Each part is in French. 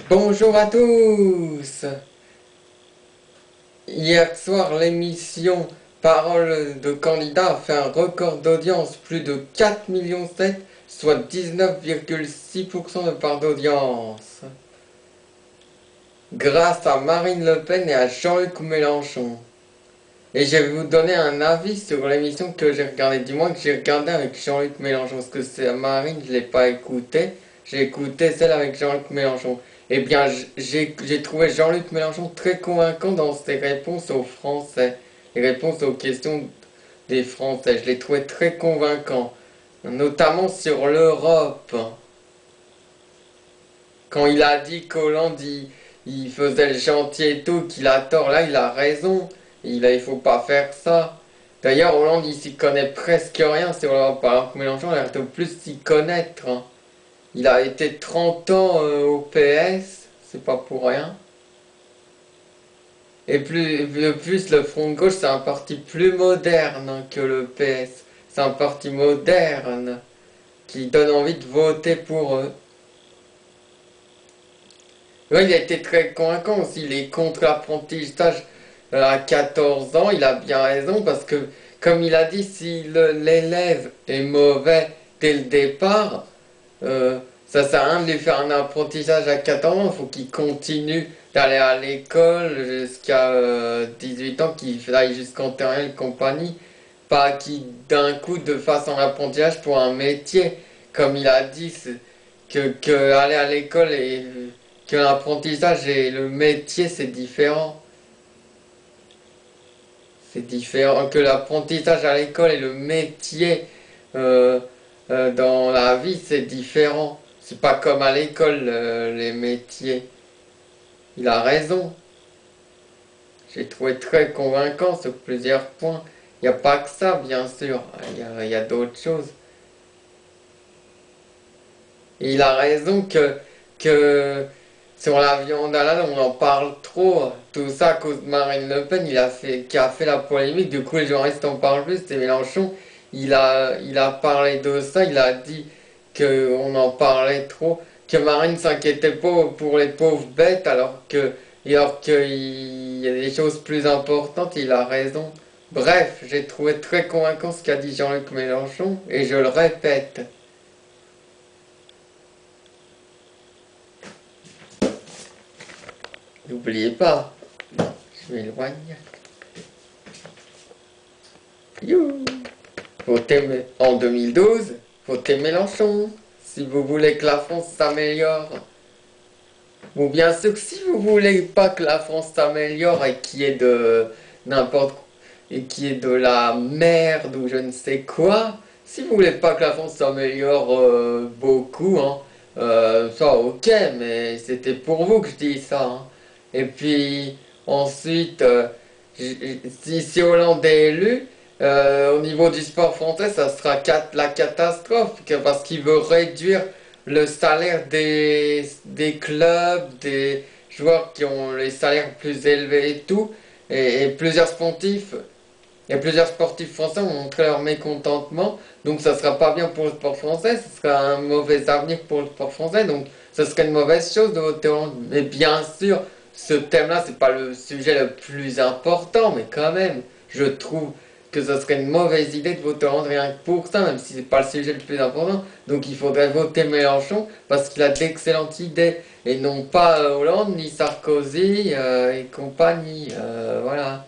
Bonjour à tous. Hier soir, l'émission Parole de candidat a fait un record d'audience, plus de 4,7 millions, soit 19,6% de part d'audience. Grâce à Marine Le Pen et à Jean-Luc Mélenchon. Et je vais vous donner un avis sur l'émission que j'ai regardée, du moins que j'ai regardée avec Jean-Luc Mélenchon, parce que c'est Marine, je ne l'ai pas écoutée. J'ai écouté celle avec Jean-Luc Mélenchon. Eh bien, j'ai trouvé Jean-Luc Mélenchon très convaincant dans ses réponses aux Français, les réponses aux questions des Français. Je l'ai trouvé très convaincant, notamment sur l'Europe. Quand il a dit qu'Hollande, il faisait le gentil et tout, qu'il a tort, là, il a raison. Il faut pas faire ça. D'ailleurs, Hollande, il s'y connaît presque rien sur l'Europe, alors que Mélenchon a l'air de plus s'y connaître, hein. Il a été 30 ans au PS, c'est pas pour rien. Et de plus, le Front de gauche, c'est un parti plus moderne, hein, que le PS. C'est un parti moderne qui donne envie de voter pour eux. Ouais, il a été très convaincant aussi. Il est contre l'apprentissage à 14 ans. Il a bien raison parce que, comme il a dit, si l'élève est mauvais dès le départ, ça sert à rien de lui faire un apprentissage à 14 ans. Il faut qu'il continue d'aller à l'école jusqu'à 18 ans, qu'il aille jusqu'en terminale et compagnie. Pas qu'il d'un coup de fasse un apprentissage pour un métier. Comme il a dit, que aller à l'école et que l'apprentissage et le métier c'est différent. C'est différent que l'apprentissage à l'école et le métier euh, dans la vie c'est différent. C'est pas comme à l'école les métiers. Il a raison. J'ai trouvé très convaincant sur plusieurs points. Il n'y a pas que ça bien sûr. Il y a d'autres choses. Et il a raison que sur la viande halal, on en parle trop. Tout ça à cause de Marine Le Pen, qui a fait la polémique. Du coup, les journalistes en parlent plus. Et Mélenchon, il a parlé de ça. Il a dit qu'on en parlait trop. Que Marine s'inquiétait pas pour les pauvres bêtes, alors qu'il y a des choses plus importantes. Il a raison. Bref, j'ai trouvé très convaincant ce qu'a dit Jean-Luc Mélenchon. Et je le répète. N'oubliez pas, je m'éloigne. You. Votez en 2012, votez Mélenchon, si vous voulez que la France s'améliore. Ou bien sûr, si vous voulez pas que la France s'améliore et qu'il y ait de n'importe et qu'il y ait de la merde ou je ne sais quoi, si vous voulez pas que la France s'améliore beaucoup, hein, ça ok, mais c'était pour vous que je dis ça, hein. Et puis ensuite, si Hollande est élu, au niveau du sport français, ça sera la catastrophe, parce qu'il veut réduire le salaire des clubs, des joueurs qui ont les salaires plus élevés et tout, et plusieurs sportifs français ont montré leur mécontentement, donc ça sera pas bien pour le sport français, ce sera un mauvais avenir pour le sport français, donc ce serait une mauvaise chose de voter Hollande. Mais bien sûr, ce thème-là, c'est pas le sujet le plus important, mais quand même, je trouve que ce serait une mauvaise idée de voter Hollande rien que pour ça, même si c'est pas le sujet le plus important. Donc il faudrait voter Mélenchon parce qu'il a d'excellentes idées et non pas Hollande ni Sarkozy et compagnie. Voilà.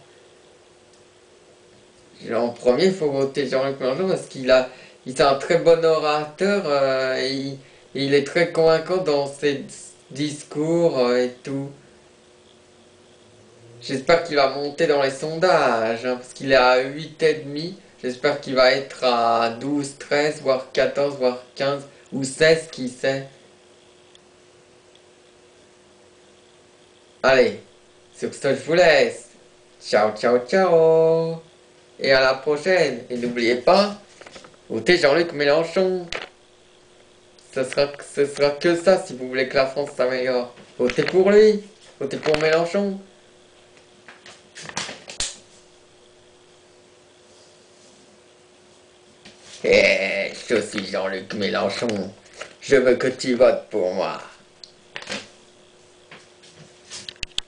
En premier, il faut voter Jean-Luc Mélenchon parce il est un très bon orateur et il est très convaincant dans ses discours et tout. J'espère qu'il va monter dans les sondages, hein, parce qu'il est à 8,5. J'espère qu'il va être à 12, 13, voire 14, voire 15, ou 16, qui sait. Allez, sur ce, je vous laisse. Ciao, ciao, ciao. Et à la prochaine. Et n'oubliez pas, votez Jean-Luc Mélenchon. Ce sera que ça si vous voulez que la France s'améliore. Votez pour lui. Votez pour Mélenchon. Je suis Jean-Luc Mélenchon. Je veux que tu votes pour moi.